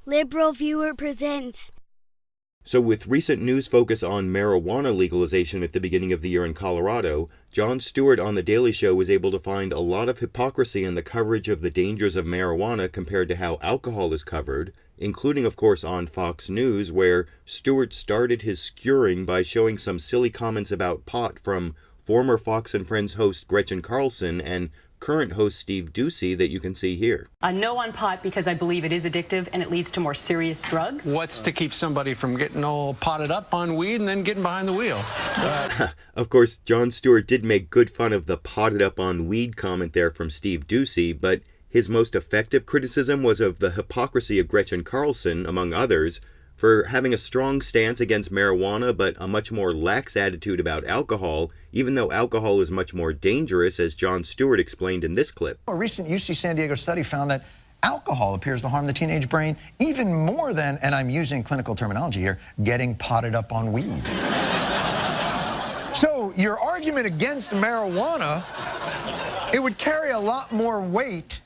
Liberal Viewer presents. So with recent news focus on marijuana legalization at the beginning of the year in Colorado, Jon Stewart on The Daily Show was able to find a lot of hypocrisy in the coverage of the dangers of marijuana compared to how alcohol is covered, including, of course, on Fox News, where Stewart started his skewering by showing some silly comments about pot from former Fox and Friends host Gretchen Carlson and current host Steve Doocy that you can see here. A no on pot because I believe it is addictive and it leads to more serious drugs. What's to keep somebody from getting all potted up on weed and then getting behind the wheel? Of course, Jon Stewart did make good fun of the potted up on weed comment there from Steve Doocy, but his most effective criticism was of the hypocrisy of Gretchen Carlson, among others, for having a strong stance against marijuana but a much more lax attitude about alcohol, even though alcohol is much more dangerous, as Jon Stewart explained in this clip. A recent UC San Diego study found that alcohol appears to harm the teenage brain even more than, and I'm using clinical terminology here, getting potted up on weed. So your argument against marijuana, it would carry a lot more weight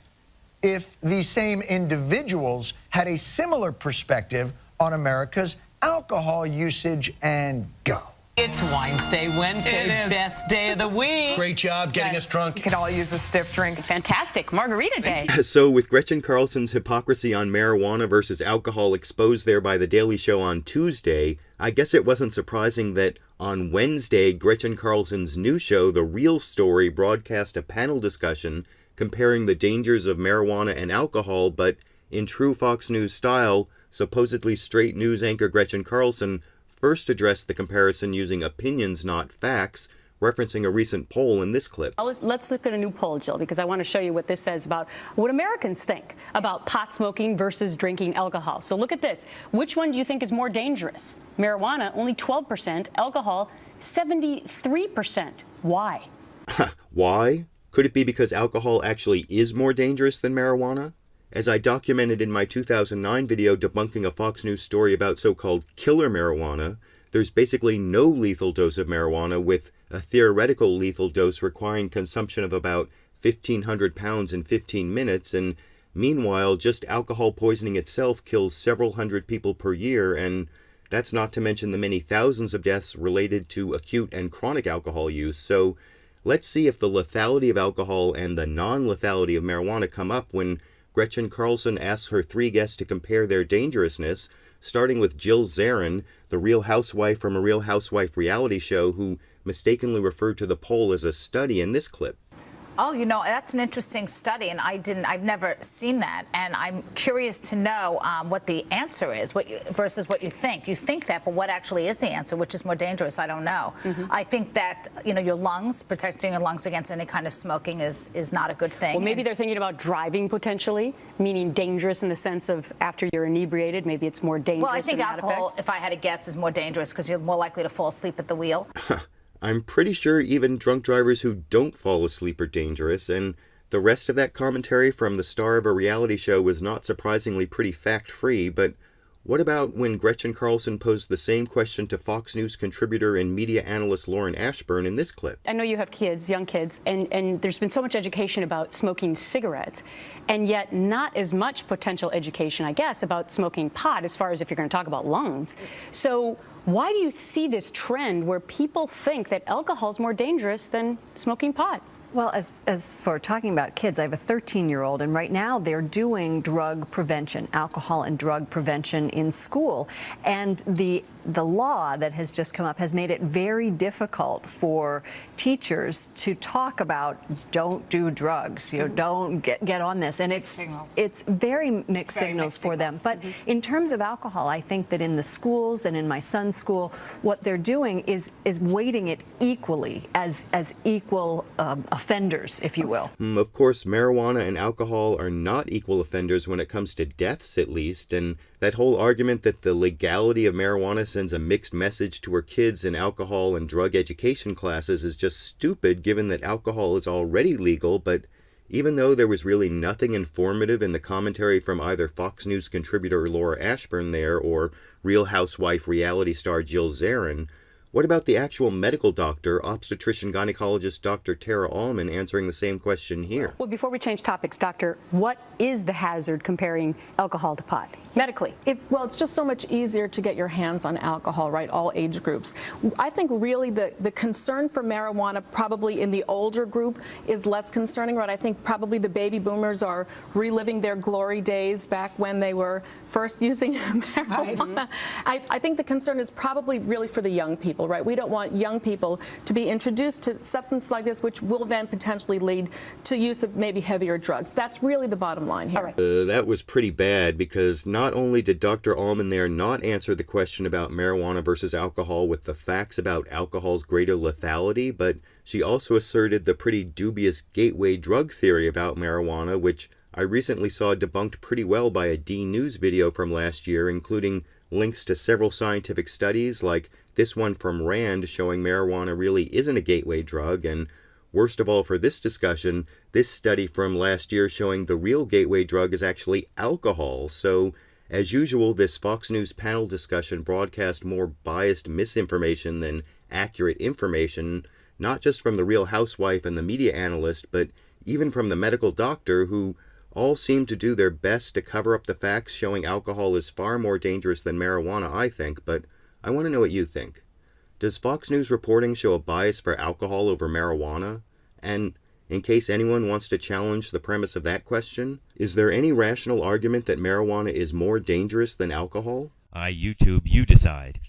if these same individuals had a similar perspective on America's alcohol usage and go. It's Wednesday, best day of the week. Great job getting us drunk. We could all use a stiff drink. Fantastic, margarita day. So with Gretchen Carlson's hypocrisy on marijuana versus alcohol exposed there by The Daily Show on Tuesday, I guess it wasn't surprising that on Wednesday, Gretchen Carlson's new show, The Real Story, broadcast a panel discussion comparing the dangers of marijuana and alcohol, but in true Fox News style, supposedly straight news anchor Gretchen Carlson first addressed the comparison using opinions, not facts, referencing a recent poll in this clip. Let's look at a new poll, Jill, because I want to show you what this says about what Americans think about pot smoking versus drinking alcohol. So look at this. Which one do you think is more dangerous? Marijuana, only 12%. Alcohol, 73%. Why? Why? Could it be because alcohol actually is more dangerous than marijuana? As I documented in my 2009 video debunking a Fox News story about so-called killer marijuana, there's basically no lethal dose of marijuana, with a theoretical lethal dose requiring consumption of about 1,500 pounds in 15 minutes, and meanwhile, just alcohol poisoning itself kills several hundred people per year, and that's not to mention the many thousands of deaths related to acute and chronic alcohol use. So let's see if the lethality of alcohol and the non-lethality of marijuana come up when Gretchen Carlson asks her three guests to compare their dangerousness, starting with Jill Zarin, the Real Housewife from a Real Housewife reality show, who mistakenly referred to the poll as a study in this clip. Oh, you know, that's an interesting study, and I've never seen that, and I'm curious to know what the answer is, versus what you think. You think that, but what actually is the answer, which is more dangerous? I don't know. I think that, you know, your lungs, protecting your lungs against any kind of smoking is not a good thing. Well, maybe they're thinking about driving potentially, meaning dangerous in the sense of after you're inebriated, maybe it's more dangerous. Well, I think alcohol, if I had to guess, is more dangerous because you're more likely to fall asleep at the wheel. I'm pretty sure even drunk drivers who don't fall asleep are dangerous, and the rest of that commentary from the star of a reality show was not surprisingly pretty fact-free. But what about when Gretchen Carlson posed the same question to Fox News contributor and media analyst Lauren Ashburn in this clip? I know you have kids, young kids, and there's been so much education about smoking cigarettes, and yet not as much potential education, I guess, about smoking pot, as far as if you're going to talk about lungs. So why do you see this trend where people think that alcohol is more dangerous than smoking pot? Well, as for talking about kids, I have a 13-year-old, and right now they're doing drug prevention, alcohol and drug prevention in school. And the law that has just come up has made it very difficult for teachers to talk about don't do drugs, you know, don't get on this. And it's very mixed signals for them. But in terms of alcohol, I think that in the schools and in my son's school, what they're doing is weighting it equally as equal offenders, if you will. Of course, marijuana and alcohol are not equal offenders when it comes to deaths, at least, and that whole argument that the legality of marijuana sends a mixed message to our kids in alcohol and drug education classes is just stupid, given that alcohol is already legal. But even though there was really nothing informative in the commentary from either Fox News contributor Laura Ashburn there or Real Housewife reality star Jill Zarin, what about the actual medical doctor, obstetrician-gynecologist Dr. Tara Allman, answering the same question here? Well, before we change topics, doctor, what is the hazard comparing alcohol to pot? medically? Well, it's just so much easier to get your hands on alcohol, right? All age groups. I think really the concern for marijuana probably in the older group is less concerning, right? I think probably the baby boomers are reliving their glory days back when they were first using marijuana. I think the concern is probably really for the young people, right? We don't want young people to be introduced to substances like this, which will then potentially lead to use of maybe heavier drugs. That's really the bottom line here. All right. That was pretty bad, because not only did Dr. Allman there not answer the question about marijuana versus alcohol with the facts about alcohol's greater lethality, but she also asserted the pretty dubious gateway drug theory about marijuana, which I recently saw debunked pretty well by a D News video from last year, including links to several scientific studies, like this one from Rand showing marijuana really isn't a gateway drug, and worst of all for this discussion, this study from last year showing the real gateway drug is actually alcohol. So, as usual, this Fox News panel discussion broadcast more biased misinformation than accurate information, not just from the Real Housewife and the media analyst, but even from the medical doctor, who all seem to do their best to cover up the facts showing alcohol is far more dangerous than marijuana, I think, but I want to know what you think. Does Fox News reporting show a bias for alcohol over marijuana? And in case anyone wants to challenge the premise of that question, is there any rational argument that marijuana is more dangerous than alcohol? YouTube, you decide.